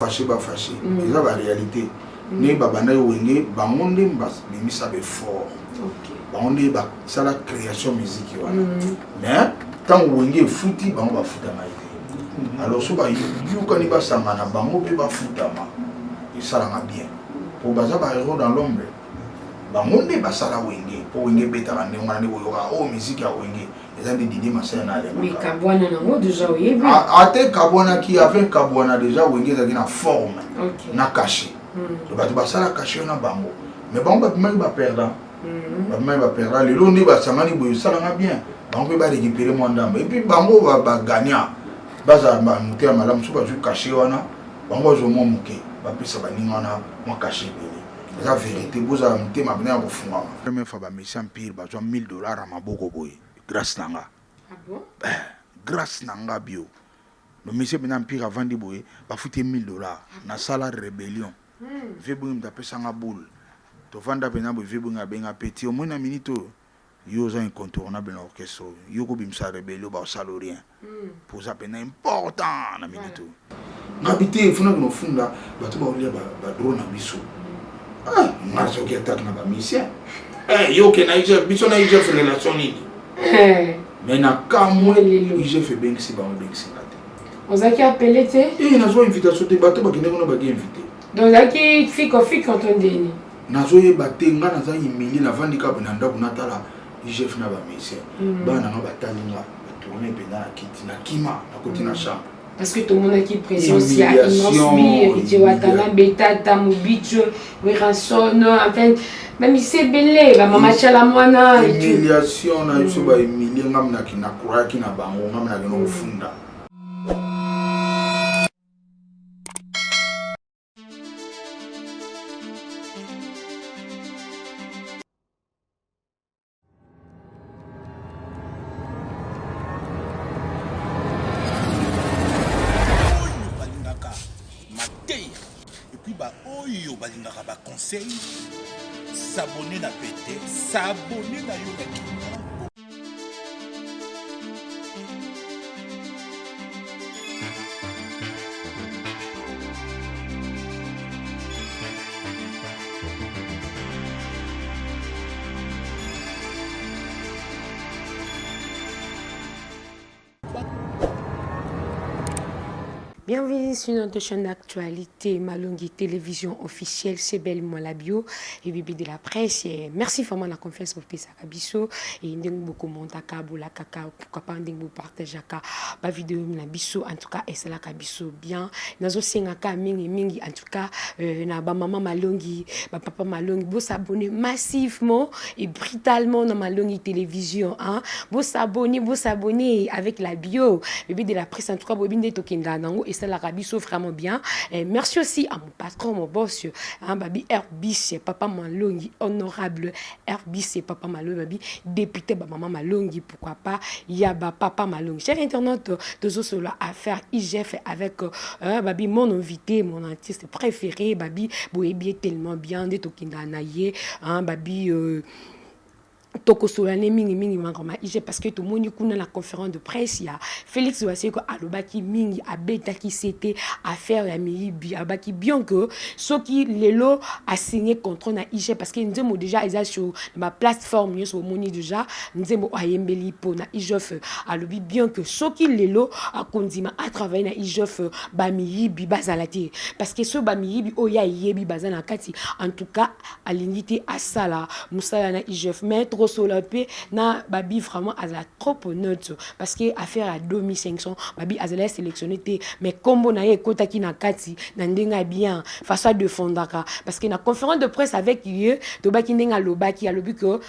fâché ba fâché eza ba réalité ne babanda wenge bangonde mbas bimisa be fort bango nde basala création musique wana mais tant wenge futi bango bafutama ete alors so bayokani basangana bango mpe bafutama esalanga bien po baza bahéros dans l'ombre bango nde basala wenge po wenge betaka ndenge wana nde boyoka o musique ya wenge eza nde Didi Masaya na alemaka mais kabwana nango déjà oyebi ate kabwana ki avec kabwana déjà wenge ezalaki na forme na caché bato basala caché na bango mais bango bapimaki baperdant bapimaki baperdant lelo nde basangani boye esalanga bien bango mpe barécupéré mwa ndamba epuis bango bagagna bazala motema malamu so bazwi caché wana bango bazwa mwa moke bapesa baninga wana mwa caché ebele eza vérité bozala motema bina ya kofungama première fois bamesi empire bazwa $1000 ya maboko boye grâce na nga grâce na nga bio le monsieur bina empire avandi boye bafuti $1000 na sala rébellion vebungi mtapesanga boule tovanda pena boye vebungi abenga petit au moins na minute yo oza incontournable na orchestre yo kobimisa rébellion baosala rien poza pena important na minute ngabi te funa kinofunda bato baolia badro na biso nga soki atake na bamisien yo ke na biso na igef relation nini mais na kamwe igef ebengisi bango ebengisinga te ozalaki appelé te nazwa invitation te bato bakende kuna baki invité donc ozalaki fiko ntondeni nazoyeba te nga naza humilié navandi kaka na ndako natala igef na bamisien bana nanga batali nga batourne mpenza na kiti na kima nakoti na chambre parce que tout le monde a qui présence il y a Inosbi, Tiwatana, Betata, Mubicho, Wirason, enfin même il s'est belé, maman Chalamwana et tout. Humiliation na yuso ba humilié ngam na kina kuraki na bango ngam na kino funda. Conseil, s'abonner na pété, s'abonner na yo na kina. Bienvenue sur notre chaîne d'actualité Malongi Télévision officielle, c'est belle moi la bio et bibi de la presse. Et merci vraiment la confiance pour Pisa Kabiso et ndeng beaucoup monta kabola kaka pourquoi pas ndeng vous partager ka ba vidéo na biso en tout cas et c'est la Kabiso bien nazo senga ka mingi en tout cas na ba maman Malongi ba papa Malongi vous s'abonner massivement et brutalement dans Malongi Télévision hein vous s'abonner avec la bio bibi de la presse en tout cas bobi ndé tokinda nango c'est la Kabiso vraiment bien. Et merci aussi à mon patron, mon boss, hein, Babi Herbis, Papa Malongi, honorable Herbis, Papa Malongi, Babi député, Maman Malongi, pourquoi pas, il y a Papa Malongi. Cher internaute, de ce cela à faire IGF avec Babi, mon invité, mon artiste préféré, Babi, Boébi est tellement bien, des Tokinda Naye, hein, Babi. Toko solane mingi mangoma ije parce que tout le monde kuna la conférence de presse ya Félix Waseko alobaki mingi abeta qui c'était affaire ya miyibi abaki bien que ceux qui lelo a signé contrat na ije parce que nzemo déjà ils sur ma plateforme sur moni déjà nzemo ayembeli po na ijof alobi bien que ceux qui lelo a kondima à travailler na ijof ba miyibi bazalati parce que ce ba miyibi oya yebi bazana kati en tout cas à l'unité à sala musala na ijof mettre solapé na babi vraiment à la trop honnête parce que affaire à 2500 babi azala sélectionné mais combo na ye kotaki na kati na ndenga bien façade de fondaka parce que na conférence de presse avec eux to baki ndenga lobaki alobi que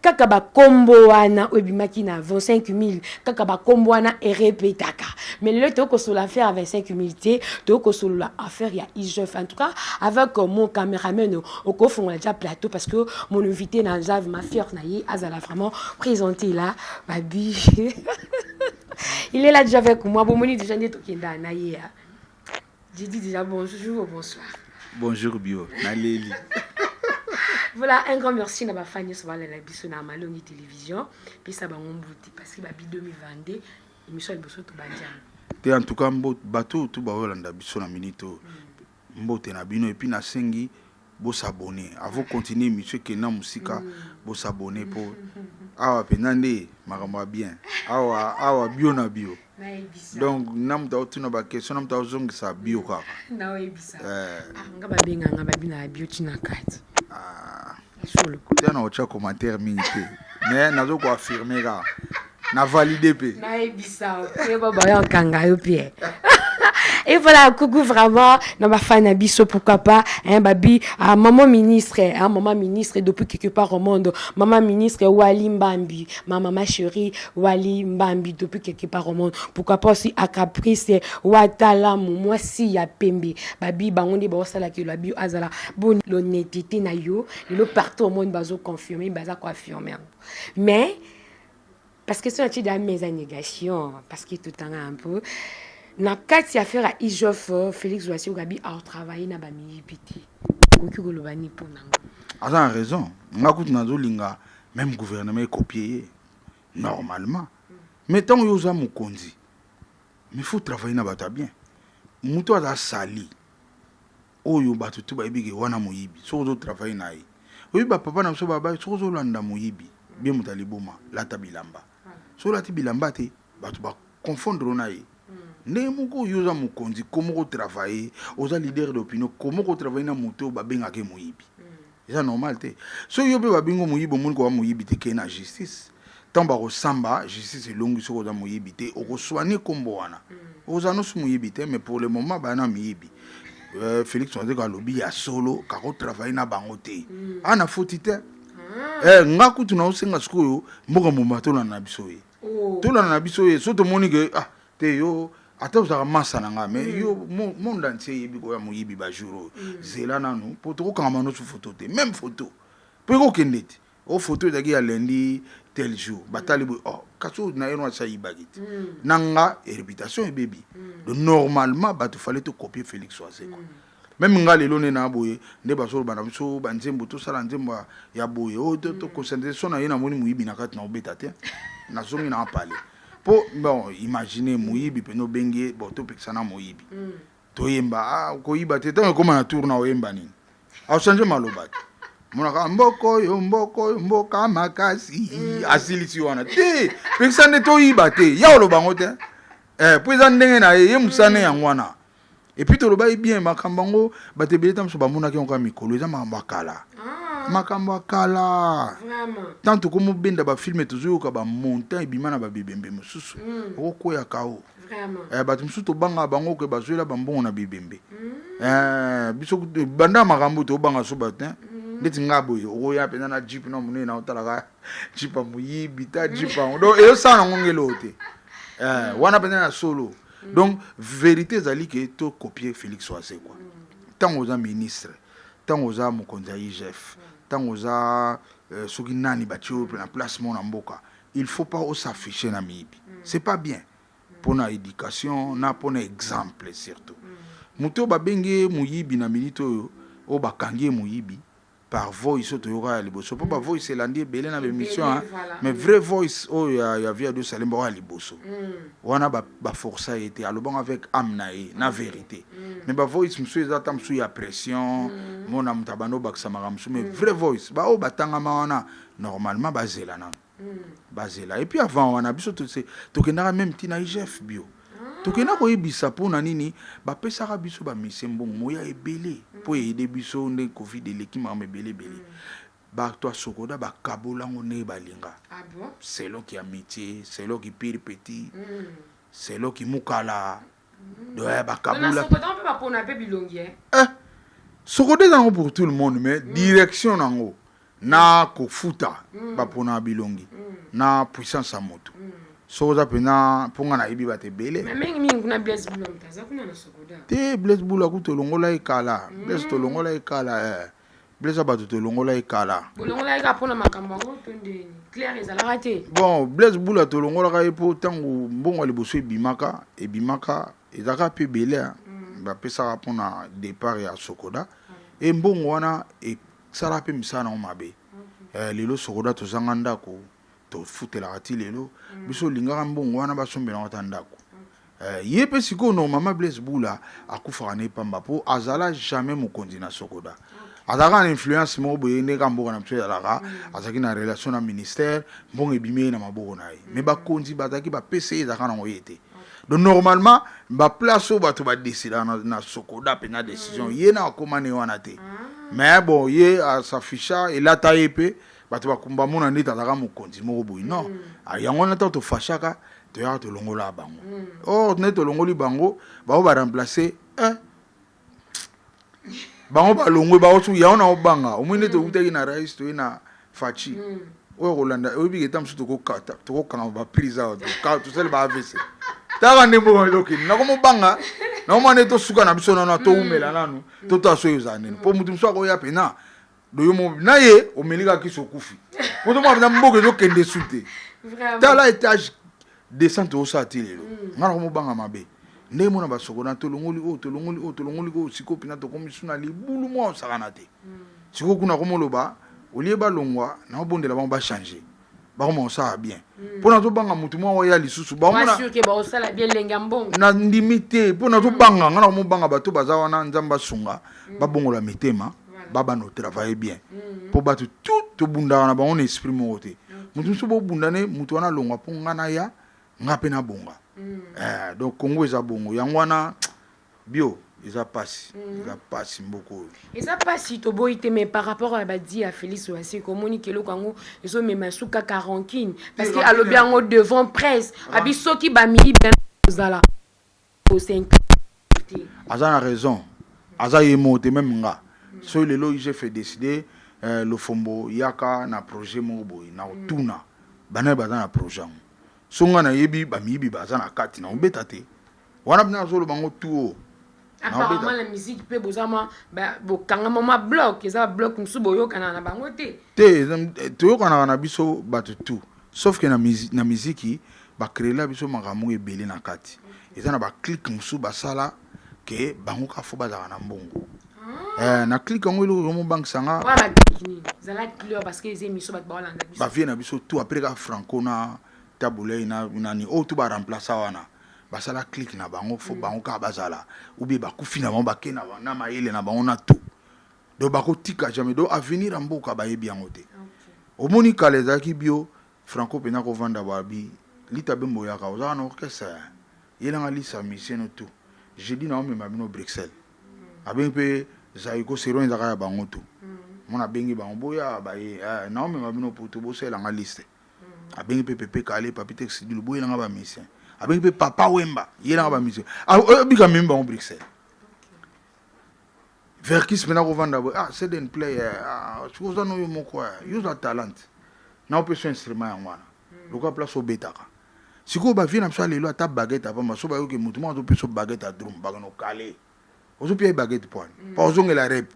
kaka ba kombo wana obimaki na 25000 kaka ba kombo wana répétaka mais le to ko sur l'affaire à 25000 té to ko sur l'affaire ya IGF en tout cas avec mon caméraman au cofond déjà plateau parce que mon invité na Jav ma fière na yi azala vraiment présenté là babi il est là déjà avec moi bon moni déjà neto kinda na yi j'ai dit déjà bonjour bonsoir bonjour bio na leli. Voilà, un grand merci à ma famille sur la biso na Malongi Télévision puis ça va on parce que babi 2022 émission de Bosso to bandian en tout cas bateau tout ba Holanda biso na minito mbote na bino et puis na sengi bo s'abonner avant continuer monsieur Kena Musika bo s'abonner pour awa penande makamwa bien awa bio na bio donc nam ta tuna ba question nam ta zongisa bio kaka na webisa ngaba benga ngaba bina bio tina kati solo tena ocha commentaire minute mais nazo ko affirmer ka na valider pe na webisa et baba ya kanga yo pie. Et voilà, coucou vraiment, dans ma fan abisso, pourquoi pas, hein, babi, maman ministre, depuis quelque part au monde, maman ministre Wali Mbambi, ma maman chérie Wali Mbambi, depuis quelque part au monde, pourquoi pas aussi à Caprice, Watala, moi si ya Pembe, babi, bangondi, bosala ki la bio azala, bon, l'honnêteté na yo, le partout au monde, bazo confirmé, baza confirmé. Mais, parce que c'est un petit de mes négations, parce que tout le temps un peu, na kati affaire à Ijof Félix Ouassi Gabi a travaillé na ba miyipiti koki kolobani pona a raison ngakuti nazo linga même gouvernement copier normalement mais tant yoza mukonzi mais faut travailler na bata bien muto za sali oyo batu tu ba ibige wana muyibi so zo travailler na yi oyo ba papa na so baba so zo landa muyibi bien mutaliboma lata bilamba so lati bilamba te batu ba confondre na yi Nemoko yoza mukonzi comment travailler oza leader d'opinion comment travailler na moto ba benga ke moyibi c'est normal te so yobe ba bingo moyibi mon ko moyibi te ke na justice tant ba samba justice longi so oza moyibi te o ko soigner kombo wana oza no su moyibi te mais pour le moment ba na moyibi Félix on dit ka lobby ya solo ka ko travailler na bango te ana foti te ngaku tuna osenga skoyo mboka momato na biso ye to na biso ye so to moni ke te yo ata uzaka masa nanga mais yo monde entier yebi ko ya moyibi ba jour zela nanu pour to kanga mano su photo te même photo pe ko kendeti o photo dagi ya lundi tel jour batali bo kaso na eno sa yibagiti nanga réputation e baby donc normalement ba to fallait to copier Félix Ouassi quoi même ngale lone na boye nde ba so bana biso ba nzembo to sala nzembo ya boye o to concentration na yena moni moyibi na kati na obeta te na zongi na parler. Bon, imaginez Moyibi, Peno Bengue, Boto Pexana Moyibi. Toyemba, Koyiba, Tetan, comment on tourne au Yembani. A changé Malobat. Monaka, Mboko, Mboka, Makasi, Asilisi wana. Te, Pexane Toyiba, te, Yao Bangote. Puis en Dengena, Yemusane Yangwana. Et puis Toloba est bien, Makambango, Batebetam Sobamona qui ont comme Mikolo, ils ont Makala. Makamba kala vraiment tant comme benda ba filmer toujours ka ba montagne bimana ba bibembe mususu oko ya kao vraiment ba tumsu to banga bango ke ba zoela ba mbongo na bibembe biso banda makambo to banga so batin ndeti ngabo yo o ya pena na jeep no munene na otala jeep muyibi ta jeep do e sana ngongelote wana pena na solo donc vérité zali que to copier Félix Ouassi quoi tant aux ministres tant aux mokonza IGF tant aux soki nani batio na placement na mboka il faut pas s'afficher na mibi c'est pas bien pour na éducation na pour na exemple surtout muto ba benge muyibi na milito o bakangie muyibi par voice to yora liboso pas voice landi belé na émission mais vrai voice oh ya via de salemba wa liboso wana ba força été alobang avec amnae na vérité mais ba voice monsieur ezata msu ya pression mona mutabano baksamara msu mais vrai voice ba o batanga wana normalement bazela na bazela et puis avant wana biso to c'est to kenara même tina IGF bio tokena ko yebisa pona nini ba pesaka biso ba misembo moya ebele po aider biso nde covid eleki ma mebele bele ba to sokoda ba kabola ngone balinga bon c'est là qui a métier c'est là qui pire petit c'est là qui mukala do ba kabola sokoda on peut pas pona pe bilongi sokoda zango pour tout le monde mais direction nango na ko futa ba pona bilongi na puissance à moto soza pena ponga na ibi bate bele mais mingi kuna Blaise Bula mtaza kuna na sokoda te Blaise Bula ku to longola ikala Blaise to longola ikala Blaise ba to longola ikala longola ika pona makambo ngo tondeni clair ezala raté bon Blaise Bula to longola ka epo tango mbongo liboso ebimaka ezaka pe bele ba pesa pona départ ya sokoda e mbongo wana e sala pe misana o mabe lelo sokoda to zanga ndako to futela ati lelo biso lingaka mbongo wana basombela ngata ndako Ye pe siko normalement Blaise Boula akufa ne pamba po azala jamais mokonzi na Sokoda. Azaka une influence mo boye ne kambo na mtwe alaka azaki na relation na ministère mbongo ebimé na maboko na ye. Mais ba konzi bataki ba PC ezaka na ngoyete. Donc normalement ba place o bato ba décider na Sokoda pe na décision ye na komane wana te. Mais bon ye s'afficha et la taille bato ba kumba mona ndita azaka mokonzi mo boye non. Yango na to fashaka to ya to longola bango. Oh ne to longoli bango ba o ba remplacer bango ba longwe ba otu ya ona obanga omwine to utaki na rais to ina fachi o Rolanda o bi getam su to ko kata to ko kana ba prisa o to sel ba avese ta ne mo loki na ko mo banga na mo ne to suka na biso na to umela nanu to to aso yuzane po mutu mso ko ya pena do yo mo na ye o melika kiso kufi mo to mo na mboge do kende sute ta la étage descente o sa tilelo ngara ko mo banga mabe ne mona ba sokona to longoli ko siko pina to komisuna libulu mo sakana te siko kuna ko moloba olie ba longwa na obondela ba changer ba ko sa bien pona to banga mutu mo ya lisusu ba mona sûr que ba osala bien lenga mbongo na limité pona to banga ngana mo banga bato bazawa na nzamba sunga ba bongola mitema baba no travailler bien po bato tout to bunda na ba on esprit mo te mutu so bo bundane mutu wana longwa po ngana ya ngape na bonga. Donc Congo est bongo yangwana bio ils a passé beaucoup et ça passe si to boité mais par rapport à badi à Félix Ouassi communiquer le Congo ils ont même souka karankin parce que à l'obiango devant presse abiso ki ba mili bien zala au 5 Azana raison Aza yemote même nga so le lo j'ai fait décider le fombo yaka na projet mo boy na otuna bana bazana projet songa na yebi ba mibi bazana kati na obeta te wana bina solo bango tuo apparemment la musique peut bozama ba bokanga mama bloc eza bloc msubo yo kana na bango te to yo kana na biso batu tout sauf que na musique ba créer la biso makamu ebele na kati eza na ba click msu basala ke bango ka fo bazana na mbongo na click ngo lo mo bank sanga wala kini zala clio parce que les émissions ba landa biso ba vie na biso tout après ka franco na tabule na nani o tu ba remplacer wana basala click na bango fo bango ka bazala ou bien ba kufina bango ba kena na mayele na bango na tout do ba ko tika jamais do avenir amboka ba yebi yango te omoni kaleza ki bio franco pena ko vanda babi lita bembo ya ka ozana orchestre yelanga lisa mission tout jeudi na o me mabino Bruxelles aben pe zaiko sero nzaka ya bango tout mona bengi bango boya ba na o me mabino poto bo sela nga liste abengi pe pepe kale papite xidi lubo yelanga ba mission abengi pe papa wemba yelanga ba mission bika memba en Bruxelles verkis mena ko vanda c'est den player tu oza no yo moko use a talent na o peso instrument ya ngwana loka place obetaka siko ba vina msa lelo ata baguette apa maso ba yo ke mutu ma to peso baguette a drum bagano kale ozo pia baguette point pa ozongela rep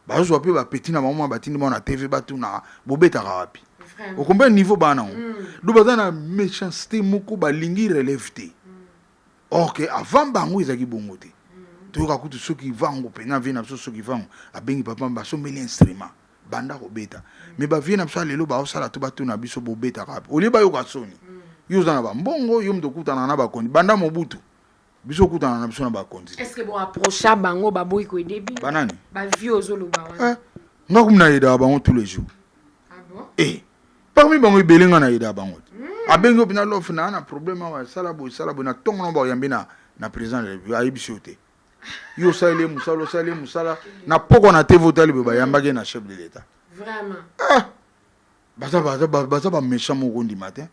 ba zo pe ba petit na mama batindi na TV batu na bobetaka wapi au combien niveau bana do bazana méchanceté moko ba lingi relève te OK avant bango ezaki bongo te to ka kutu soki vango pena vina soki vango abengi papa ba so meli instrument banda ko beta mais ba vina so lelo ba osala to batu na biso bobeta kapi oli ba yo ka soni yo zana ba mbongo yo mto kutana na ba kondi banda mobutu biso kutana na biso na ba kondi est-ce que bon approcher bango ba boy ko début banani ba vieux zolo ba wana ngakumna yeda bango tous les jours parmi bango belinga na yeda bango abengo bina lof na problème wa sala bo na tongo no ba yambina na président de ayibisote yo sale musala na poko na te voter be ba yambage na chef de l'état vraiment baza ba méchant mo gondi matin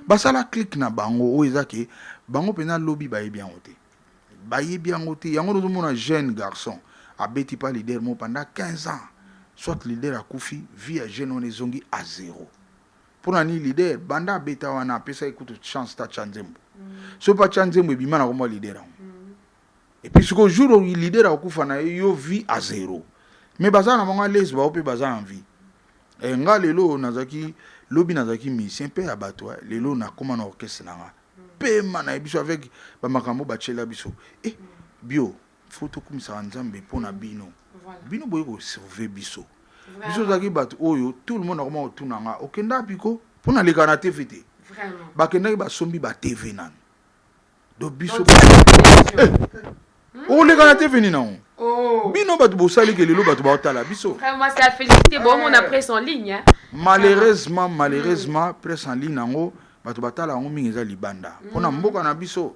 basala click na bango o ezaki bango pena lobby ba yebi yango te yango no mona jeune garçon abeti pas leader mo pendant 15 ans soit leader a kufi vie à jeune on ezongi à zéro pour nani leader banda beta wana pesa écoute chance ta chanzembo so pas chanzembo bimana comme leader et puis ce jour où leader a kufa na yo vie à zéro mais bazana manga les ba ope bazana en vie et nga lelo nazaki lobi nazaki musicien pe abatwa lelo na koma na orchestre nanga pe mana biso avec ba makambo ba chela biso bio photo comme ça nzambe pona bino bino boye ko sauver biso biso zaki bat oyo tout le monde akoma otunanga okenda piko pona leka na TVT vraiment bakenda ba sombi ba TV nan do biso o le kana te veni non bino batu bo sali ke lelo batu ba otala biso vraiment c'est la félicité bon on a presse en ligne malheureusement presse en ligne nango batu batala ngo mingi za libanda pona mboka na biso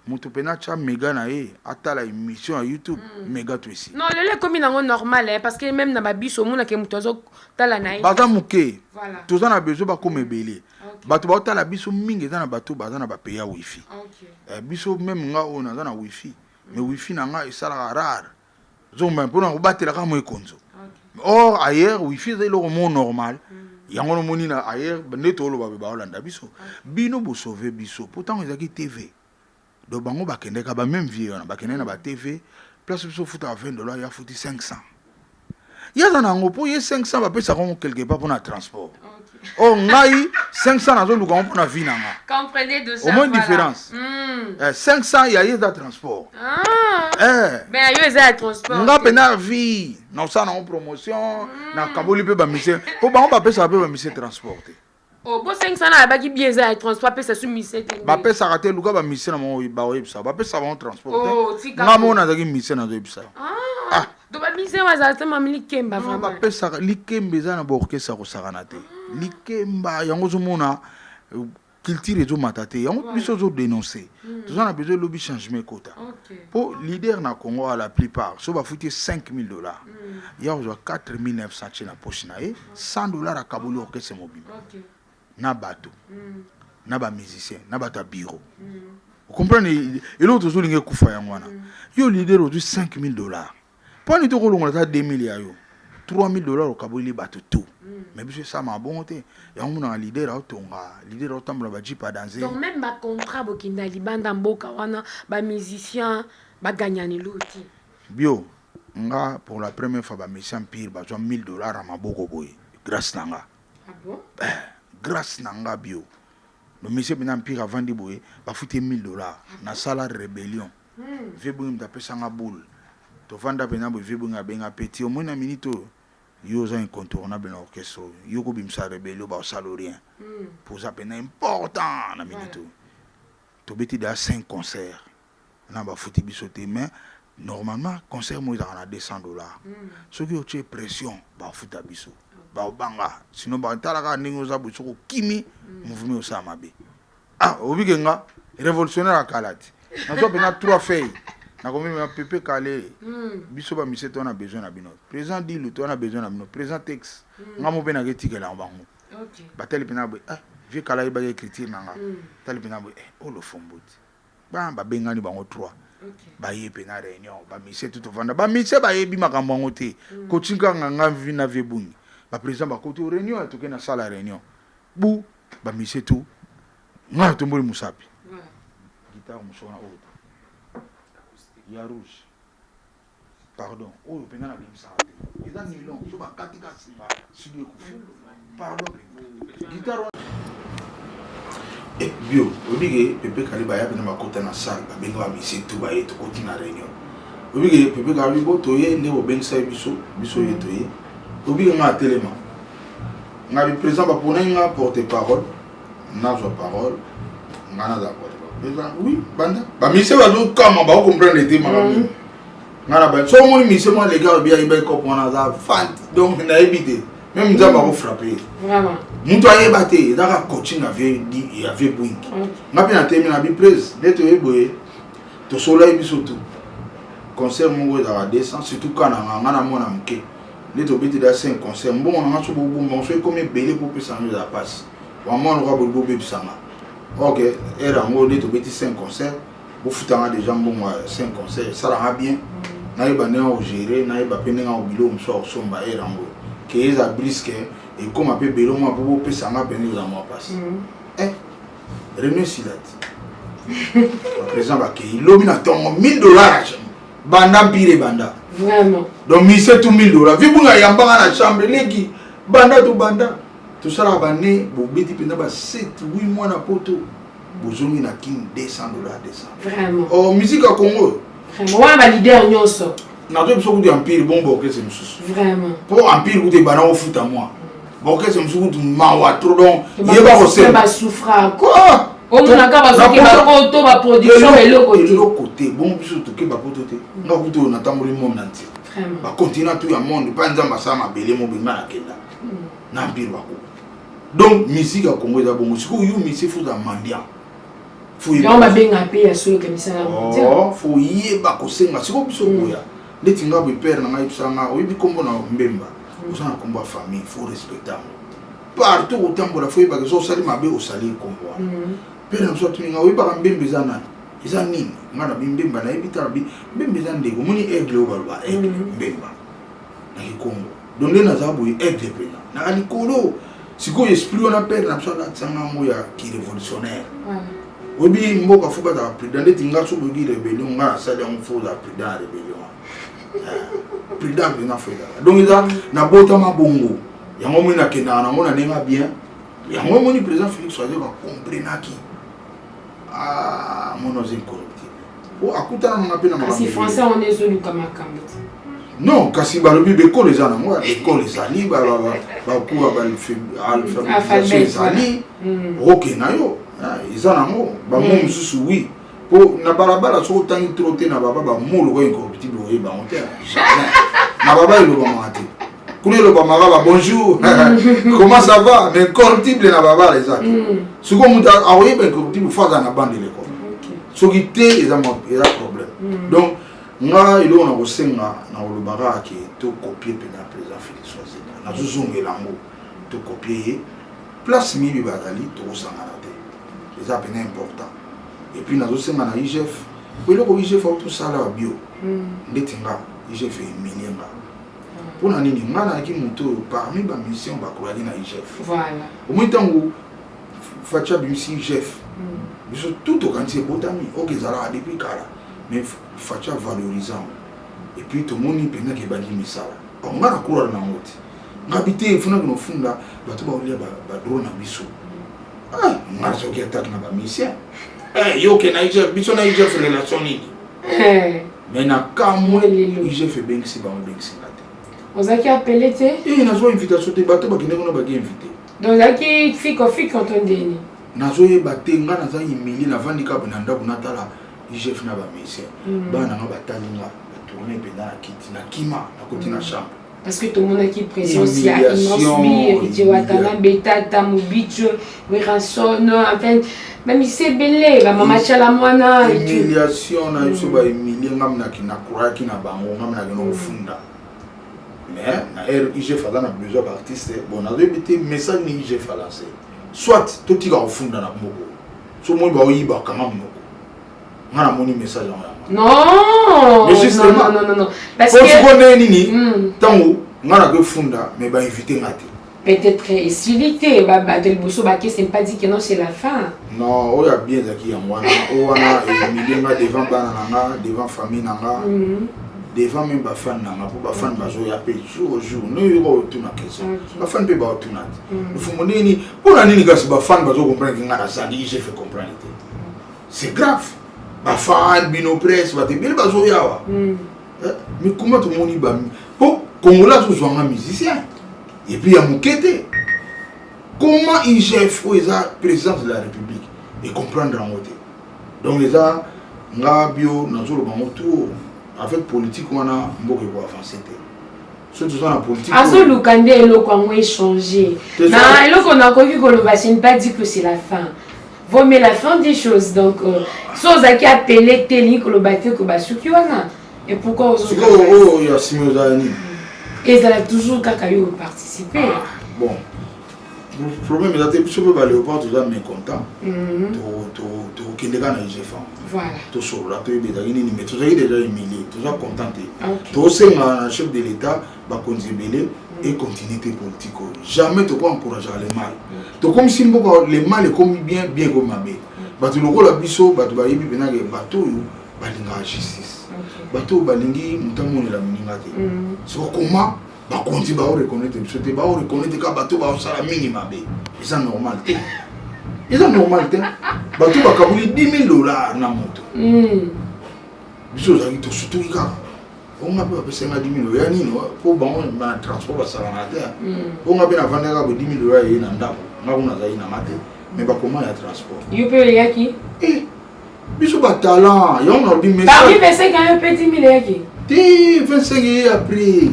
mutu pena cha méga na ye atala émission à YouTube méga to ici non le comme nango normal parce que même na babiso mona ke mutu azo tala na ye baza muke toza na besoin ba comme belé batu ba otala biso mingi za na batu baza na ba payer wifi biso même nga ona za na wifi mais wifi na nga esala rare zomba pona ko batela ka mo ekonzo or ailleurs wifi c'est le mot normal yango no moni na ailleurs neto lo ba Holanda biso bino bo sauver biso pourtant ezaki TV do bango bakende ka ba même vieux na bakende na ba TV place biso futa $20 ya futi 500 ya na ngo po ye 500 ba pesa ko quelque part pour na transport oh ngai 500 nazo luka on na vie nanga comprenez de ça au moins différence 500 ya ye da transport ben yo za transport nga pena vie na ça na promotion na kaboli pe ba mise po bango ba pesa pe ba mise transporter oh bon 500 na ba ki bien za transport pesa su mise te ba pesa raté luka ba mise na mo ba websa ba pesa ba transporter nga mo na za ki mise na websa do ba mise wa za te mamili kemba vraiment ba pesa likembe za na ba orchestre ko sakana te likemba yango zo mona culture zo matate yango biso zo dénoncer tout ça na besoin lobby changement quota pour leader na Congo à la plupart so ba fouti $5,000 ya zo 4,900 na poche na e $100 à Kabuli orchestre mobile na bato na ba musicien na bata bureau vous comprenez et l'autre zo linge kufa yango wana yo leader au $5,000 pour ni to ko longola ta 2,000 ya yo $3,000 au Kabuli bato tout mais bien ça m'a bon té ya on a leader autonga leader autambola ba jipa danser donc même ba contrat bokinda libanda mboka wana ba musicien ba gagnani loti bio nga pour la première fois ba musicien pire ba $1,000 à maboko boy grâce nanga bon grâce nanga bio le monsieur bina pire avant di boy ba fouti $1,000 na sala rébellion vebu mta pesa nga boule to vanda bena bo vebu nga benga petit au moins na minute yo za incontournable na orchestre yo ko bimsa rebellion ba salorien pour ça pena important na minute to beti da 5 concerts na ba fouti bisoté mais normalement concert mo za na $200 ce qui est pression ba fouta biso ba banga sinon ba talaka ningo za buso ko kimi mouvement o sa mabe obigenga révolutionnaire akalati na to pena 3 feuilles na comme un pépé calé biso ba mise to na besoin na bino président dit le to na besoin na bino président texte ngamo pe na getika la bango ba tel pena bo vieux kala ba écriture nanga tel pena bo o lo fomboti ba bengani bango 3 ba ye pena réunion ba mise tout vanda ba mise ba ye bi makambo ngo te ko tinka nganga vi na vebungi ba président ba ko to réunion to ke na sala réunion bu ba mise tout nga to mboli musapi guitare musona o ya rouge pardon oh pena na bimsa eza nilon so ba katika simba studio kufi pardon guitare bio obige pepe kaliba ya bina makota na salle ba benga bisi tu ba yeto koti na réunion obige pepe kalibo to ye ne o benga biso yeto ye obige nga telema nga bi président ba ponenga porte parole na zo parole nga na da oui, banda. Bah, monsieur va nous comment bah comprendre les thèmes madame. Ngana ba so mon monsieur moi les gars bien il va comprendre ça fan donc na éviter même ça va vous frapper. Vraiment. Muto aye baté da coaching avait dit il avait bouing. Na pe na thème na bi prise d'être eboye to soleil biso tout. Concert mon go da 200 surtout quand ngana mona mke. Les to beti da 5 concert bon on a so bon so comme belé pour peut s'en la passe. Wa mon ro bo bo bisanga. Ok, era ngo de to beti 5 concerts, vous foutanga déjà bon 5 concerts, ça va bien. Na yeba ne o gérer, na yeba pe nga o bilo mso somba era ngo. Que eza brisque et comme a pe belo mo po pesa nga beni za mo passe. René Silat. Président ba ke lobi na tongo $1,000 banda pire banda. Vraiment. Donc mi c'est tout $1,000. Vi bunga yamba na chambre leki banda to banda. Tout ça là bané bo beti penda ba 7-8 mois na poto bozongi na kin $200 200. Vraiment. Oh musique à Congo. Vraiment wa ba leader nyonso. Na to biso ku empire bon bo ke c'est mususu. Vraiment. Pour empire ku te bana o futa moi. Bon que c'est mususu tu mawa trop donc yeba ko se ba souffra quoi. on a qu'à passer que photo ma production et le côté bon biso to ke ba poto te nga kuto na tamboli monde entier vraiment ba continent tout le monde pas nzamba ça ma belé mo bima na kenda na mpire bako donc musique à Congo da bongo siko you musique faut da mandia faut y a benga pe ya solo kamisa na mondia oh faut yeba ko senga siko biso boya ndeti nga bo père na ngai pisanga oyibi kombo na mbemba osana kombo ya famille faut respecter partout autant faut yeba que so sali mabe osali kombo père na so tuninga oyiba mbembe zana eza nini ngana bimbemba na ebitara bi mbembe za ndeko moni aigle obalba aigle mbemba na Kongo donc na zabu aigle pena na alikolo siko esprit on appelle na so na tsanga mo ya ki révolutionnaire obi mboka fuba da président de tinga so bogi rébellion nga sala on fo la président rébellion président na fo donc eza na bota mabongo yango mona kena na mona nenga bien yango moni président Félix Soazo va comprendre qui mon os incorruptible. Oh, akutana na pena ma. Si français on est zone comme Kambit. Non, kasi balobi beko les ana moi école les ali ba kuwa ba alphabétisation les ali. OK na yo. Izana mo ba mo mususu oui. Po na barabara so tangi trotter na baba ba molo ko incorruptible o ba on terre. Na baba il lo ba mate. Kule lo ba maraba bonjour. Comment ça va? Mais incorruptible na baba les aki. Ce qu'on muta awoye ba incorruptible faza na bande l'école. Ce qui était ils ont problème. Donc nga ilo na kosenga na olobara ki to copier pena président Félix Soazo. Na zuzungu lango to copier place mi bazali to sangana te. C'est pena important. Et puis na zosenga na IGF. Ko ilo ko IGF auto sala bio. Ndetinga IGF emilienga. Pour nini ngana ki muto parmi ba mission ba ko na IGF. Voilà. Au moins tango facha bimsi IGF. Biso tout au quartier botami OK zala depuis kala mais facha valorisant et puis tout le monde pena ke bali misala. On ngana kura na moti. Ngabite funa no funda bato ba olia ba drone na biso. Ah, ngana so ki attaque na ba mission. Yo ke na IGF biso na IGF relation ni. Mais na kamwe IGF bengsi ba bengsi ngate. On a qui appelé te? Na zo invitation te bato ba kine ko na ba invité. Donc là qui fiko quand on dit. Nazo yeba te nga naza humilié na vandika bonanda bonatala IGF na ba mission. Bana nga batalinga tourner pena na kiti na kima na côté na chambre. Parce que tout le monde a qui pression si a inosbi et watana beta tamubicho weranson enfin même c'est belé ba mama chala mwana humiliation na yuso ba humilié ngam na kina kuraki na bango ngam na no funda. Mais na IGF a besoin d'artistes bon na bete message ni IGF a lancé. Soit tout tika ofunda na moko. So moi ba oyiba kama moko. Ngana moni message en non. Mais justement non. Parce que ko nini tango ngana ko funda mais ba inviter ngati. Peut-être estilité ba del bosso ba que c'est pas dit que non c'est la fin. Non, o ya bien zaki ya mwana. O wana milenga devant bana nanga, devant famille nanga. Devant même ba fan nanga pour ba fan bazo ya pe jour au jour. No yo to na question. Ba fan pe ba to na. Le fumo nini pour na nini kasi ba fan bazo comprendre que ngana ça dit j'ai fait comprendre. C'est grave. Ba fan bino presse ba te bien bazo ya wa. Mais comment tout le monde ba po Congola so zwanga musicien. Et puis à Moukete. Comment IGF ou la présidence de la République et comprendre en côté. Donc les gens ngabio na zo lo bango avec politique on a beaucoup avancé. Surtout dans la politique. Azo lukande elo kwa ngwe changer. Na elo kona koki koloba c'est pas dit que c'est la fin. Vaut mieux la fin des choses donc soza qui appelé teli koloba te ko basuki wana. Et pourquoi aux autres oh il y a Simozani. Et ça a toujours kakayo participer. Bon. Le problème est que tu peux aller au port, tu es mécontent. Tu as IGF. Voilà. Tu sur la tu es déjà humilié, tu es contenté. Tu es un chef de l'État, tu es et continuer tes politiques. Jamais tu ne peux pas encourager les mal. Tu comme si les mal est comme bien comme ma mère. Tu as la biso, tu as la justice. Bato balingi mutamoni la miningate. So comment ba konti ba reconnaître bisote ba reconnaître ka bato ba sala minima be. C'est normal. C'est normal. Bato ba kabuli $10,000 na moto. Biso za to surtout ka. On a pas pensé à $10,000 ya nini pour bango na transport ba sala na terre. On a bien vendre ka $10,000 et na ndako. Na kuna za ina mate. mais comment il y a transport You peut les qui biso ba talent y on a dit mais parmi 25 ans petit mille qui 25 ans après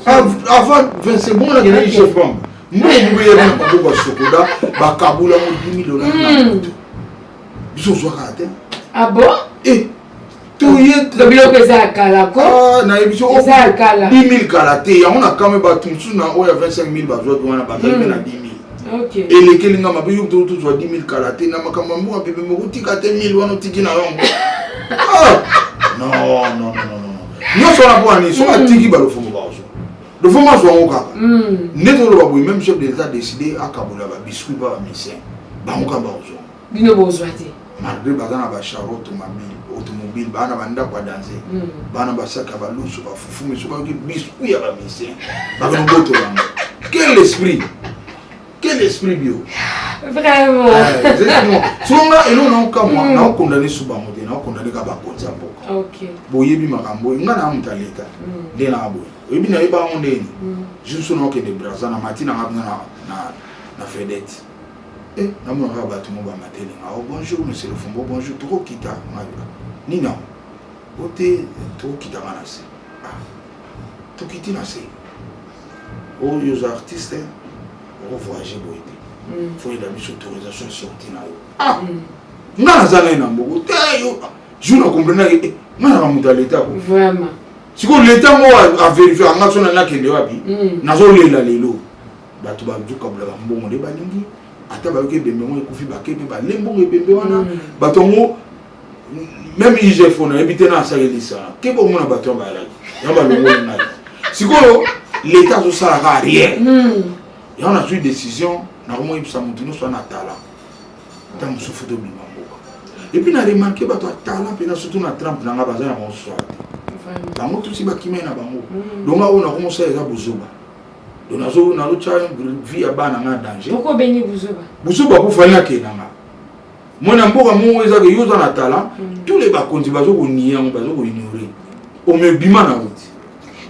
ah avant 25 bon là il chef femme moi je vais aller na ko sokoda ba kabula mo 10 000 $. Biso zo ka ah bon tout y est le bilo que ça kala ko na biso ça kala 10 000 kalate on a quand même ba tout na o ya 25 000 ba zo na ba na 10 000. Ok. Et les kelinga ma biyo tout soit 10 000 kalate na makamba mo bébé mo tika 10 000 wana tiki na yongo. Non. Nous sommes là ni so atiki ba lo fumo ba ozo. Le fumo so ngoka. Neto lo ba boy même chef de l'état décidé à Kabola ba biscuit ba mission. Ba ngoka ba ozo. Bino bozo ate. Malgré bazana ba charo automobile bana banda kwa danser. Bana ba saka ba lusu ba fufu mais so ba biscuit ya ba mission. Ba ngoto là. Quel esprit bio. Vraiment. Exactement. Songa elo na okamwa na okondani suba mode na okondani ka ba konza mboka. OK. Boyebi makambo ngana mutaleta. Ndena abo. Oyebi na yeba ondeni. Juste na okende braza na matina ngabna na fedette. Na mo nga ba tumo ba matele. Ah bonjour monsieur le Fumbo, bonjour trop kita ngaba. Nina. Ote trop kita ngana se. To kiti na se. Oh les artistes on voyager boité. Faut y avoir une autorisation sortie là. Ngana zana ina mbogo te yo. Je ne comprends pas ngana muta l'état. Vraiment. Si ko l'état mo a vérifier nga sona na kende wapi. Nazo lela lelo. Batu ba duka bla mbongo de balingi. Ata ba ke bembe mo ekufi ba kepe ba lembongo bembe wana. Batu ngo même IGF on a habité na salisa. Ke bo mo na batu ba la. Yamba longo na. Si ko l'état zo sala ka rien. Et on a pris une décision, on a remonté ça nous soit na talent. Tant que souffle de bimbo. Et puis on a remarqué que toi talent puis surtout na trempe na bazar na mon soir. Bango tout si ba kimé na bango. Donc on a commencé à bozoba. Donc on a l'autre vie à bana na danger. Pourquoi béni bozoba? Bozoba pour faire na kenanga. Moi na mboka mo eza que yoza na talent, tous les bakonzi bazo ko niya bazo ko ignorer. On me bima na route.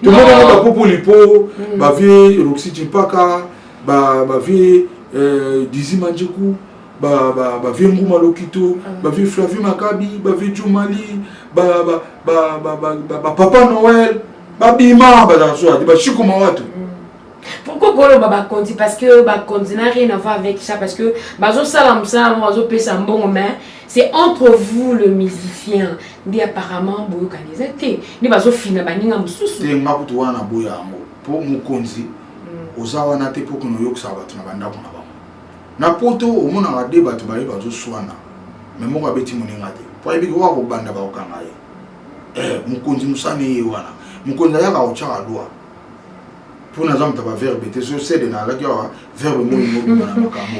Tout le monde va popo lipo, ba vie Roxy Chipaka ba vie Dizi Manjeku ba vie Nguma Lokito ba vie Flavie Makabi ba vie Jumali ba Papa Noël ba bima ba da so ba chikoma watu. Pourquoi Golo Baba Konti? Parce que Baba Konti n'a rien à voir avec ça. Parce que Bazo Salam Salam, Bazo Pesambon, mais c'est entre vous le musicien. Mais apparemment, Boyo Kanizete. Mais Bazo Fina Baninga Moussous. C'est ma poutoire na Boya Amo. Pour Mukonzi, Ozawa na te pour que nous yok sabat na banda pour na ba. Na poto au monde a débat tu baye Bazo Swana. Mais mon abeti moningate. Pour ebi kwa ko banda ba okangaye. Mukonzi musani yewana. Mukonzi ya ka ochara loi. Pour nous avons un verbe, c'est de la verbe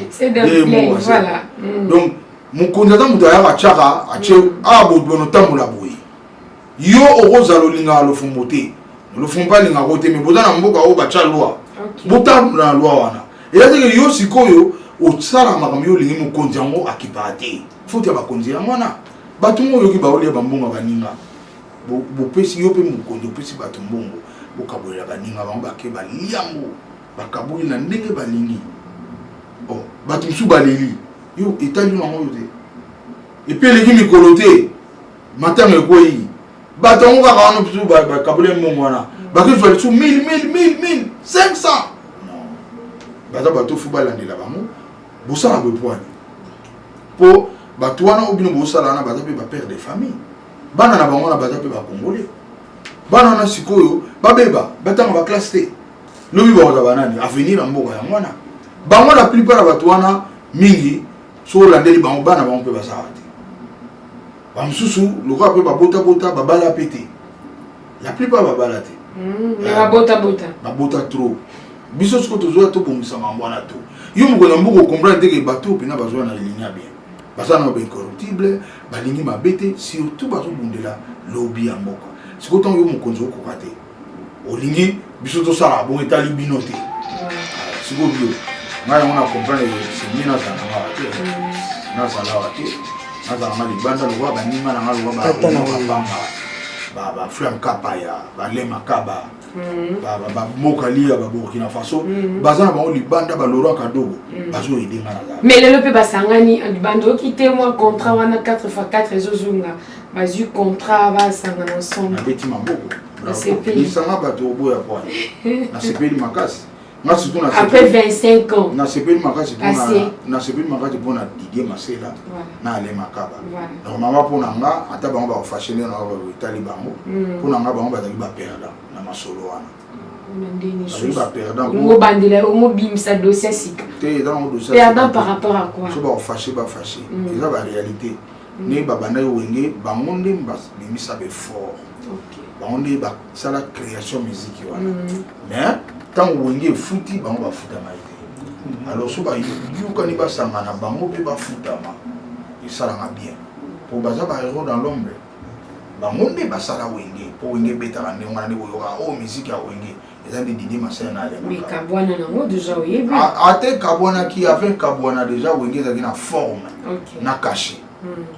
c'est de voilà. Donc, mon candidat a chara a bono tamula boy. Yo oroza lo linga lo fumote. Le font pas linga rote mais bodana mboka o ba cha loi. Botam na loi wana. Et là que yo sikoyo o tsara makamyo lingi mo kondiango akipate. Faut ya ba kondia mwana. Batumo yo ki ba ole ba mbonga baninga. Bo pesi yo pe mo kondo pesi batumbongo. Okabola baninga bango bakeba liambo bakabuli na ndenge balingi oh batumsu baleli yo etali na ngo yote et puis les gimi koloté matanga ekoyi batongo ka wana pusu bakabule mbongo wana bakizwa su 1000 500 non baza bato fubala ndela bango bosala bopwani po bato wana obino bosala na baza pe ba père de famille bana na bango na baza pe ba congolais bana na sikoyo babeba batanga ba classe T lobi ba za banani avenir mboka ya mwana bango la plupart ba tuana mingi so landeli bango bana bango pe basarati ba msusu lokwa pe ba bota ba bala pété la plupart ba bala te ba bota trop biso siko tozo to bongisa mwana to yo mko na mboko comprendre que bateau pena bazwa na ligne bien basana ba incorruptible balingi mabete surtout bazo bundela lobi ya mboka si autant yo mokonzo ko kate olingi biso to sala bon etali binote si go bio ngaya on a comprendre c'est mina ça na sala wate na za mali banda lo ba nima na ngalo ba ba flam kapa ya ba lema kaba Mokali ya Burkina Faso bazana ba libanda ba Laurent Kadogo bazo aider ngana. Mais le pe basangani bando quitter moi contrat wana 4x4 ezozunga bazu contrat ba sangana ensemble. Na beti mamboko. Na CPI. Isanga bato obo ya kwa. Na CPI makasi. Na surtout na après 25 ans. Na CPI makasi na CPI makasi pona Didier Masela na Ale Makaba. Normalement pona nga ata bango ba fashionner na ba Italie bango. Pona nga bango bazali ba perdant na masolo wana. Perdant par rapport à quoi? Fâché. C'est la réalité. Né babana wenge bangonde mbas bimisa be fort. Bangonde ba ça la création musique wana. Mais tant wenge futi bango ba futa maïté. Alors so ba yuka ni ba sangana bango pe ba futa ma. Et ça la bien. Pour baza ba héros dans l'ombre. Bangonde ba sala wenge pour wenge beta na ngwana ni boyoka oh musique ya wenge. Didier Masela na mais Kabwana nango déjà oui. Ate Kabwana qui avait Kabwana déjà wenge za na forme na caché.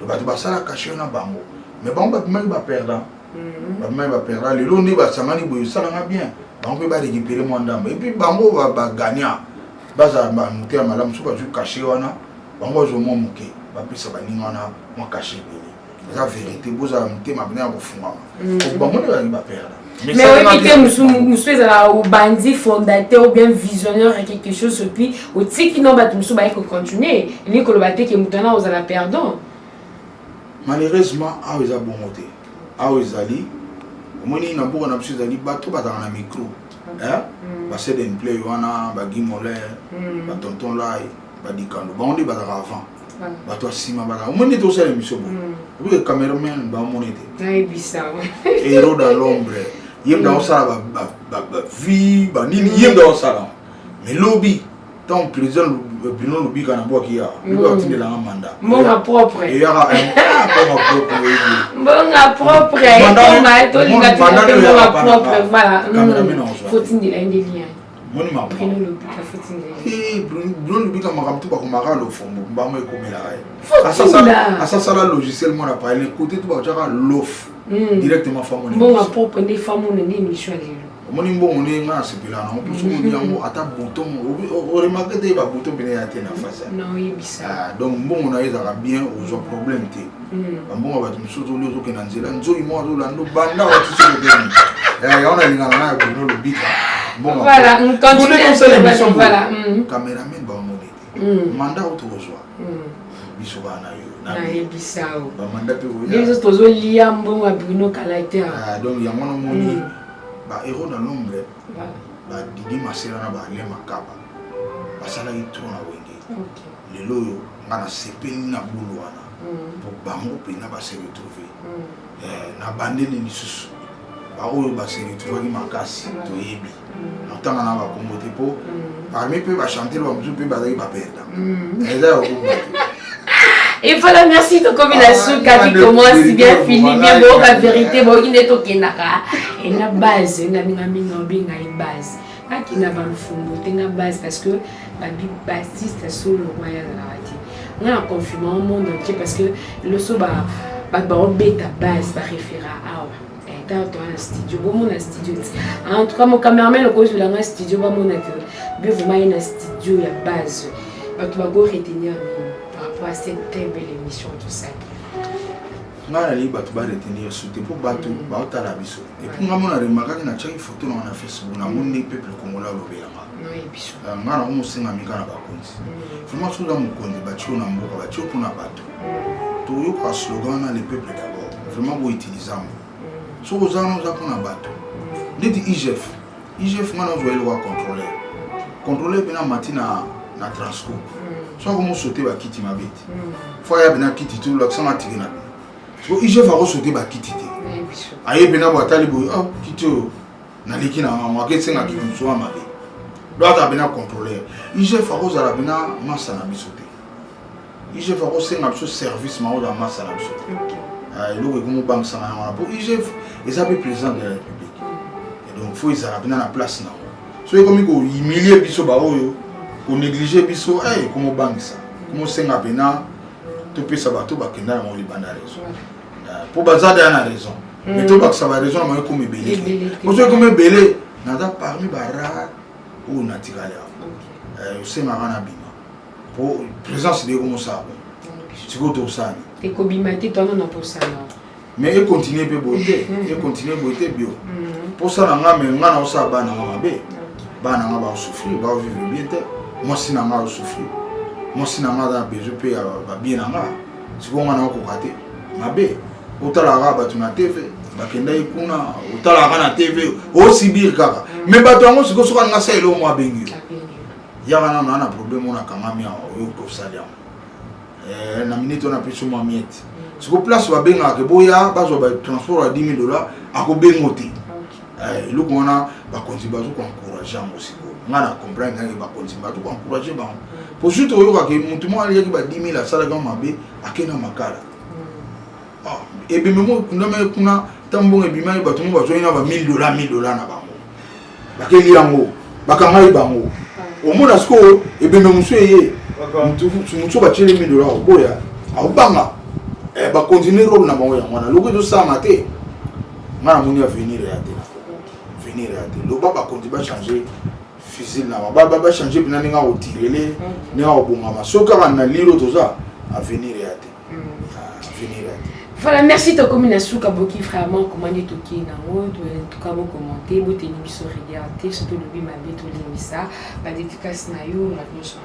Le bato basala caché na bango. Mais bango ba même ba perdant. Ba même ba perdant le londi ba sangani boyo sala na bien. Bango pe ba récupérer moi ndamba et puis bango ba gagnant. Baza ba muté malamu so ba ju caché wana. Bango zo mo muké ba pisa ba ningwana mo caché bele. La vérité boza muté ma bina ko funga. Bango ne ba perdant. Mais oui, nous sommes au bandit fondateur ou bien visionnaire et quelque chose et puis au tiki non bat nous sommes continuer ni que le bateau qui maintenant aux la perdant. Malheureusement a ils a bon côté. A ils ali moni na beaucoup na monsieur ali bateau ba dans la micro. Hein? Ba c'est des play wana ba gimolé ba tonton lai ba dikando. Ba on dit ba avant. Ba toi sima ba moni to c'est l'émission. Oui cameraman ba monité. Ay bizarre. Héros dans l'ombre. Yem dans ça ba vie ba nini yem dans ça mais lobby tant président Bruno lobby kana boa kia lui va tenir la mandat mon propre et il y aura un bon propre mandat to linga propre voilà faut tenir un des liens mon ma Bruno lobby ka faut tenir Bruno lobby ka makamtu ba komara lo fombo ba mo ekomela ai asa sala logiciel mo na parler côté to ba chaka lof directement famille bon ma propre des femmes on est émission moni mbongo ne nga sepela na on peut se yango ata bouton o remarquer des ba bouton bene ya tena face non yebisa donc mbongo na ezaka bien aux problème te mbongo ba tumsuzo lo ke na nzela nzoi mo zo lando banda wa tsi ke ya ona lingana na Bruno le bika bon voilà on continue voilà cameraman ba mo ne mandat auto reçoit biso ba na yo na yebisa o ba mandat pe o les autres zo liam mbongo Bruno caractère donc yango no moni ba héros dans l'ombre ba Didier Masela na ba Ale Makaba basala itu na wenge lelo yo ngana sepeli na bulu wana pour bango pe na ba se retrouver na bandeli lisusu ba oyo ba se retrouver makasi to yebi ntanga na ba kombote po parmi pe ba chanter ba musu pe ba dai ba perda eza o et voilà, merci de combination qui commence bien fini bien bon la vérité bon il est au Kenaka et la base na mingamino binga une base qui n'a pas le fond tenga base parce que la bassiste sur le royal de la radio on a confirmé au monde entier parce que le so ba beta base ba référa à dans un studio bon mon studio en tout cas mon cameraman le cause de la studio ba mon que bien vraiment une studio ya base ba tu vas go retenir à cette très belle émission tout ça. Nga li batu ba retenir surtout pour batu ba otala biso. Et puis nga mona remarquer na chaki photo na Facebook na moni peuple congolais lobelanga. Oui biso. Nga na mo singa mika na bakonzi. Vraiment so da mukonzi ba chio na mboka ba chio kuna batu. To yo ka slogan na le peuple d'abord. Vraiment bo utiliser mo. So ozana za kuna batu. Nditi IGF. IGF nga na zo ele wa contrôler. Contrôler pena matina na Transco. Soit comment sauter ba kiti ma bête. Faut y avoir kiti tout l'accent à tirer na. So IGF va sauter ba kiti te. Aye bena ba tali bo ah kiti na liki na ma ke senga kiti so ma be. Doit ta bena contrôler. IGF va za bena massa na bisote. IGF va senga biso service ma o da massa na bisote. Ah lo ko mo bank sana na pour IGF et ça peut président de la République. Et donc faut ils bena na place na. So comme ko humilier biso ba oyo pour négliger biso comment banque ça comment senga bena to pesa bato bakenda na libanda raison pour bazada na raison mais to ba ça va raison ma comme belé pour ceux comme belé nada parmi bara ou natikala c'est marrant na bima pour présence de comme ça c'est quoi tout ça et kobimati toi non pour ça mais il continue pe beauté il continue beauté bio pour ça nga mais nga na ça ba na mabe ba na ba souffrir ba vivre bien moi si na ma souffrir moi si na ma da besoin pe ba bien nga si ko nga na ko kate mabe otala ga ba tuna TV bakenda ikuna otala ga na TV o sibir kaka mais ba to ngo siko soka nga sa elo mo abengi ya na na problème on a quand même yo ko salia na minute on a plus mo miette siko place ba benga ke boya ba zo ba transport à $10,000 ako bengote le ko na ba continue ba zo ko encourager mo siko nga na comprendre nga ba continue ba zo ko encourager ba pour surtout yo ka ke mutu mo ali ki ba $10,000 à sala ga mabe akena makala et bien même kuna tambonga bima ba tumu ba zo ina ba $1,000 na bango bakeli yango bakanga bango omona sko et bien même musuye mutu ba chele $1,000 boya abanga ba continuer rôle na bango ya mwana loko zo sama te ngana muni venir ya te lo ba continue ba changer fusil na ba changer bina ninga o tirele ninga o bonga masoka na lilo toza à venir ya te voilà, merci de comme Nasuka Boki vraiment comment est toki na mode en tout cas vous commenter vous tenir sur regarder surtout le bima beto limisa ba dédicace na yo la mission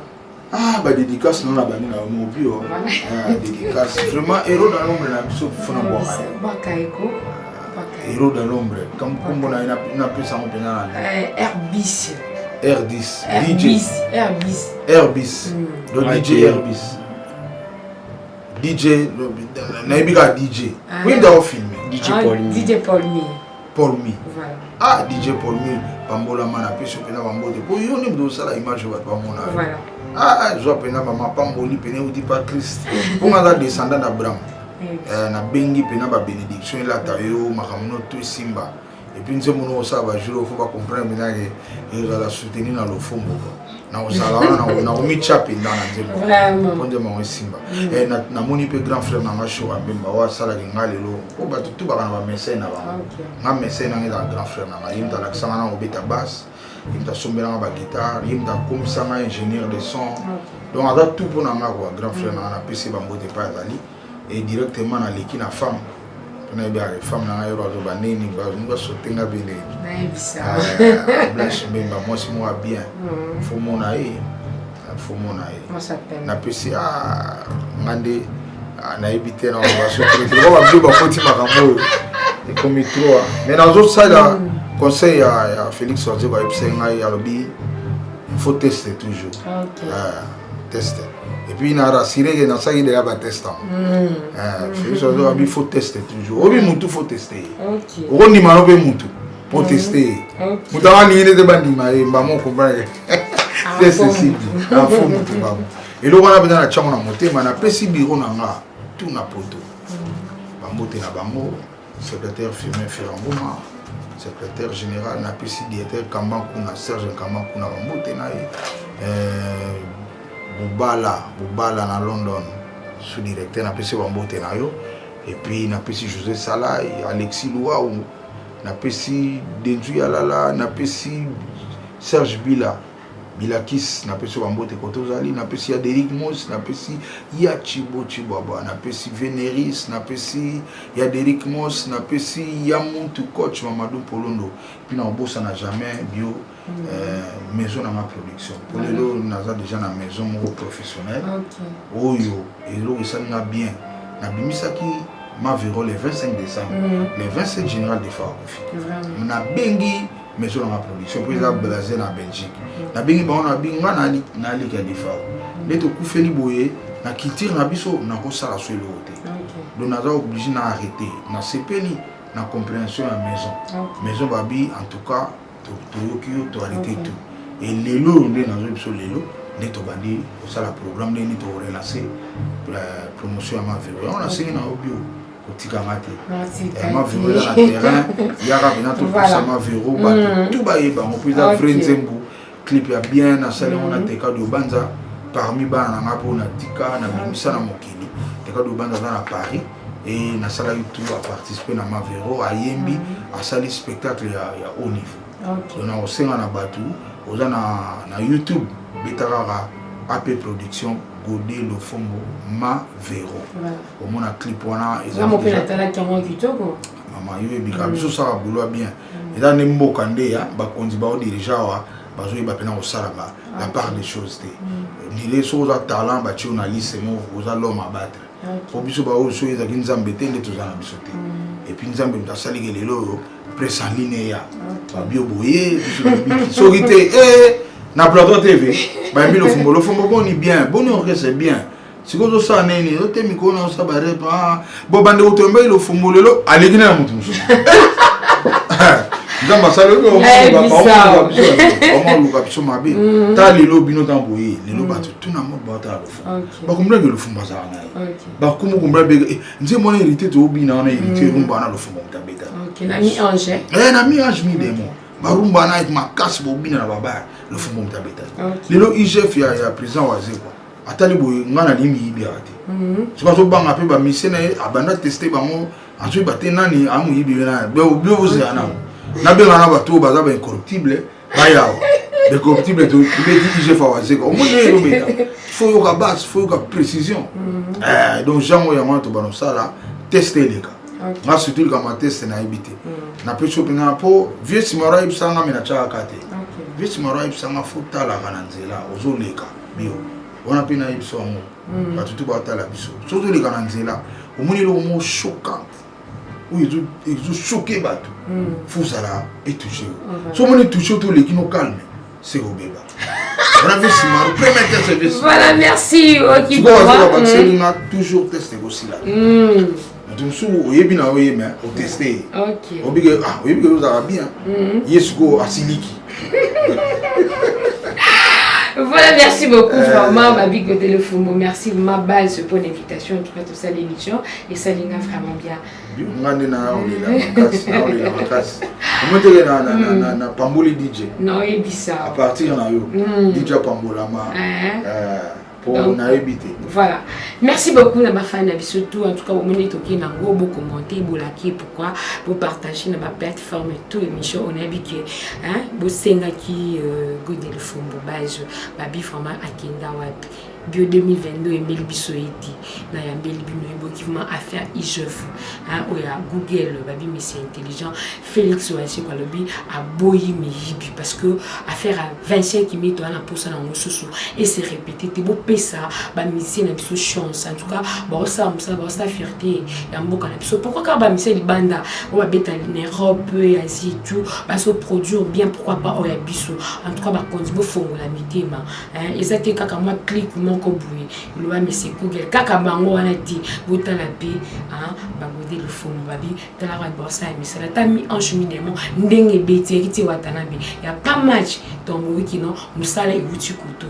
ba dédicace na bani na mo bio dédicace vraiment héros dans l'ombre na biso fona bo bakaiko héros dans l'ombre comme kombo na pesa mo pena Airbis Airbis le DJ Airbis DJ Naibiga DJ oui dans film DJ Paulmi voilà DJ Paulmi pambola mana peso pena bambote po yo ni ndo sala image ba mona voilà zo pena mama pamboli pena uti pa Christ pour nga descendant d'Abraham na bengi pena ba bénédiction la tayo makamuno to simba et puis nous mono ça va juro faut pas comprendre maintenant que la soutenir dans le fond na osala na omi chapi dans la nzembo vraiment ponde mo simba et na moni pe grand frère na masho abemba wa sala ngalelo o ba tout ba na ba mécène na ba nga mécène na grand frère na yim ta l'accent na obeta basse yim ta sombela na ba guitare yim ta comme ça na ingénieur de son donc ada tout pour na ngwa grand frère na PC ba mbote pa dali et directement na leki na femme on a bien les femmes na yo ba ba nini ba ngo sotenga bele na bisa blanche memba moi c'est moi bien faut mon aïe on s'appelle na PC ngande na ebité na ba so ko ba bi ba poti makambo et comme trop mais dans autres ça conseil à Félix Ozo ba epsenga ya lobi faut tester toujours tester et puis na rassurer que dans ça il y a pas testant Félix Ozo il faut tester toujours obi mutu faut tester on ni mano be mutu pour tester mutu ani ne de bandi mai ba mo ko ba c'est ceci à fond mutu ba et le wana bena na chamo na motema na pesi biro na nga tout na poto ba moté na bango secrétaire Firmin Ferrangoma secrétaire général na pesi directeur Kambakuna Serge Kambakuna ba moté na Bubala na London sous-directeur na pesi ba moté na yo et puis na pesi José Sala et Alexis Louaou na pesi Denju Yalala na pesi Serge Bilakis na pesi ba moté Kotozali na pesi Aderic Mos na pesi Yachibo Chibaba na pesi Veneris na pesi Aderic Mos na pesi Yamuntu coach Mamadou Polondo puis na bossa na jamais bio maison dans ma production pour les lots naza déjà na maison mo professionnel oyo et lo ça n'a bien na bimisaki ma véro le 25 décembre le 27 général de Fakofi na bengi maison dans ma production pour la Brésil na Belgique na bengi ba on a binga na li ka defa le to kufeli boye na kitire na biso na ko sala so lote donc naza obligé na arrêter na sepeli na compréhension à maison babi en tout cas to arrêter tout et lelo ndé nazo biso lelo ndé to bandi au sala programme ndé to relancer promotion à ma vélo on a signé na obio kotika mate ma vélo na terrain yaka bina to ça ma vélo ba tout ba yeba on peut la vrai nzembu clip ya bien na sala on a teka do banza parmi bana na ngapo na tika na bimisa na mokili teka do banza na Paris et nasala tout à participer dans ma véro à Yembi à sali spectacle ya haut niveau. Donc on s'est na batu on a na YouTube betara AP production Godé le Fombo ma véro. Au moins un clip wana et ça mon père natala qui en kitoko. Maman yo bika biso ça va boulot bien. Et dans nembo kande ya ba konzi ba dirija wa bazo ba pena au salama la part des choses ni les choses à talent ba journaliste mo vous allez l'homme à battre. Pour biso ba o so eza kinzambe tende to zana biso te. Et puis nzambe mtasali ke lelo presse en ligne ya. Ba bio boye biso sorité na plateau TV ba mi lo fumbo boni bien boni orchestre bien. Si vous ça neni o te mi ko na ça ba repa bo bande o tombe lo fumbo lelo alegi na mutu muso. Nzamba salo ko on luka biso mabe ta lelo bino tamboye lelo bato tuna mo bata lo ba kumla ke lo fumba za na ba kumu kumla be nze mona hérité to bina na hérité rumba na lo fumba mtabeta na mi ange na mi ange mi demo ba rumba na ma casse bo bina na baba lo fumba mtabeta lelo IGF ya président waze quoi atali boye ngana limi ibiate je pas to banga pe ba misena abanda tester bango ensuite ba tenani amu yibi na be obiose ana na benga na bato baza ba incorruptible baya de corruptible to be di je fawaze ko mo ne lo beta faut yo ka base faut yo ka précision donc jango ya mwana to bano sala tester les cas nga surtout ka ma test na ibité na pe cho pinga po vieux simara ibsanga mina cha kate vieux simara ibsanga futa la kana nzela ozoleka bio on a pena ibsongo batutu ba tala biso surtout les kana nzela omoni lo mo choquant où ils ont choqué bateau. Faut ça là et touché. Si on est touché tout les qui nous calme, c'est au bébé. On a vu si mal, premier service. Voilà, merci. Tu vois, on a toujours testé aussi là. Donc si vous voyez bien, vous mais on testé. Ok. On dit que vous avez bien. Yes go asiliki. Voilà, merci beaucoup vraiment, ma big téléphone. Merci ma base pour l'invitation, en tout cas tout ça l'émission et ça l'ina vraiment bien. Na Pamboli DJ. Non, il dit ça. À partir na yo. DJ Pambola ma. Pour na éviter. Voilà. Merci beaucoup à ma fan surtout en tout cas au moment où na go beaucoup commenter, bolaki pourquoi pour partager na ma plateforme tout émission on a habitué hein, bo senga qui Godé le Fombo base babi format akenda wapi. Bio 2022 et Melbisoiti na ya Melbino évoquement affaire IGF hein oya Google babi monsieur intelligent Félix Oaché kwa lobi a boyi miyibi parce que affaire à 25 qui met toi na posa na ngosusu et c'est répété te beau pesa ba monsieur na biso chance en tout cas ba ça fierté ya mboka na biso pourquoi ka ba monsieur libanda on va beta l'Europe et Asie tout ba so produire bien pourquoi pas oya biso en tout cas ba kondibo fongo la mitema hein et ça te kaka moi clic ko boué loi mais c'est Google kaka bango wana ti botala pe hein ba Godé le Fombo babi tala ba bossa mais ça la tami en cheminement ndenge beti ti watanabe ya pas match donc wiki non musala ibuti kuto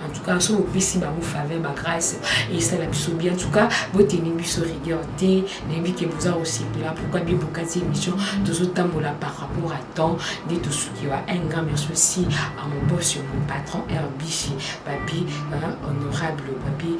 en tout cas sur le PC ba vous faveur ba grâce et ça la biso bien en tout cas votre biso rigueur té nebi que vous a aussi là pourquoi bien bokati émission toujours tambola par rapport à temps dit tout ce qui va un grand merci aussi à mon boss mon patron Herbichi papi honorable papi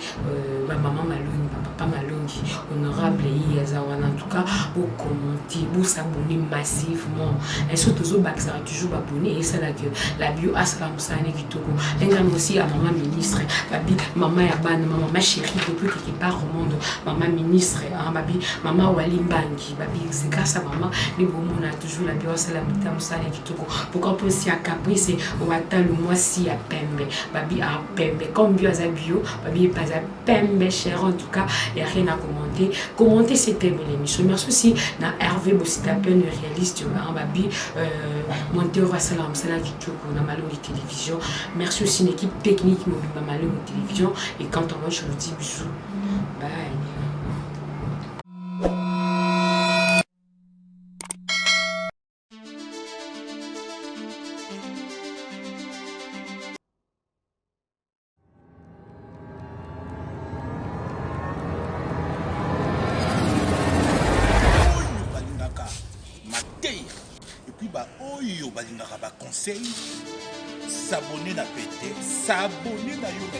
ma maman Malongi papa Malongi honorable Yazawana en tout cas pour commenter pour s'abonner massivement et surtout toujours baxa toujours abonner et ça là que la bio aslam sane kitoko un grand aussi à maman ministre babi maman ya bana maman chérie depuis quelque part au monde maman ministre babi maman Walimbangi babi c'est grâce à maman les bon on a toujours la bio salam tam sane kitoko pourquoi pas si à caprice on attend le mois si à pembe babi à pembe comme bio à bio babi pas à pembe cher en tout cas il y a rien à commenter c'était l'émission merci aussi na Hervé Bossita peine réaliste babi monteur à salam kitoko na Malongi télévision merci aussi une équipe technique Malongi télévision et quand on va je vous dis bisous bye. Conseil s'abonner na pété, s'abonner na yo na